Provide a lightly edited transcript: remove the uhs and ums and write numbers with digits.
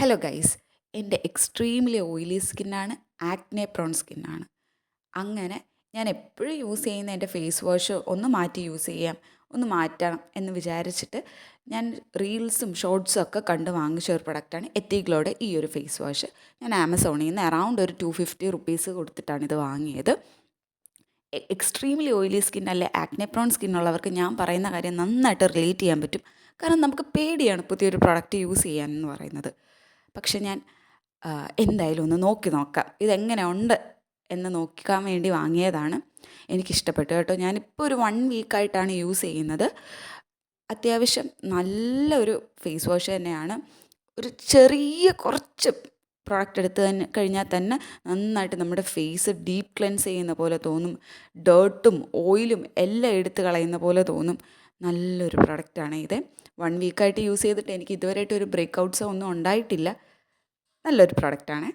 Hello guys, എൻ്റെ extremely oily സ്കിന്നാണ്, acne prone സ്കിന്നാണ്. അങ്ങനെ ഞാൻ എപ്പോഴും യൂസ് ചെയ്യുന്ന എൻ്റെ ഫേസ് വാഷ് ഒന്ന് മാറ്റി യൂസ് ചെയ്യാം, ഒന്ന് മാറ്റണം എന്ന് വിചാരിച്ചിട്ട് ഞാൻ റീൽസും ഷോർട്സും ഒക്കെ കണ്ട് വാങ്ങിച്ച ഒരു പ്രൊഡക്റ്റാണ് എത്തിഗ്ലോയുടെ ഈ ഒരു ഫേസ് വാഷ്. ഞാൻ ആമസോണിൽ നിന്ന് അറൗണ്ട് ഒരു 250 റുപ്പീസ് കൊടുത്തിട്ടാണ് ഇത് വാങ്ങിയത്. എക്സ്ട്രീംലി ഓയിലി സ്കിൻ അല്ലെ ആക്നെ പ്രോൺ സ്കിന്നുള്ളവർക്ക് ഞാൻ പറയുന്ന കാര്യം നന്നായിട്ട് റിലേറ്റ് ചെയ്യാൻ പറ്റും. കാരണം നമുക്ക് പേടിയാണ് പുതിയൊരു പ്രൊഡക്റ്റ് യൂസ് ചെയ്യാനെന്ന് പറയുന്നത്. പക്ഷെ ഞാൻ എന്തായാലും ഒന്ന് നോക്കാം ഇതെങ്ങനെ ഉണ്ട് എന്ന് നോക്കാൻ വേണ്ടി വാങ്ങിയതാണ്. എനിക്കിഷ്ടപ്പെട്ടു കേട്ടോ. ഞാനിപ്പോൾ ഒരു 1 വീക്കായിട്ടാണ് യൂസ് ചെയ്യുന്നത്. അത്യാവശ്യം നല്ലൊരു ഫേസ് വാഷ് തന്നെയാണ്. ഒരു ചെറിയ കുറച്ച് പ്രോഡക്റ്റ് എടുത്ത് തന്നെ കഴിഞ്ഞാൽ തന്നെ നന്നായിട്ട് നമ്മുടെ ഫേസ് ഡീപ്പ് ക്ലെൻസ് ചെയ്യുന്ന പോലെ തോന്നും. ഡേർട്ടും ഓയിലും എല്ലാം എടുത്ത് കളയുന്ന പോലെ തോന്നും. നല്ലൊരു പ്രൊഡക്റ്റാണ് ഇത്. 1 വീക്കായിട്ട് യൂസ് ചെയ്തിട്ട് എനിക്ക് ഇതുവരെയായിട്ട് ഒരു ബ്രേക്ക് ഔട്ട്സോ ഒന്നും ഉണ്ടായിട്ടില്ല. നല്ലൊരു പ്രൊഡക്റ്റാണ്.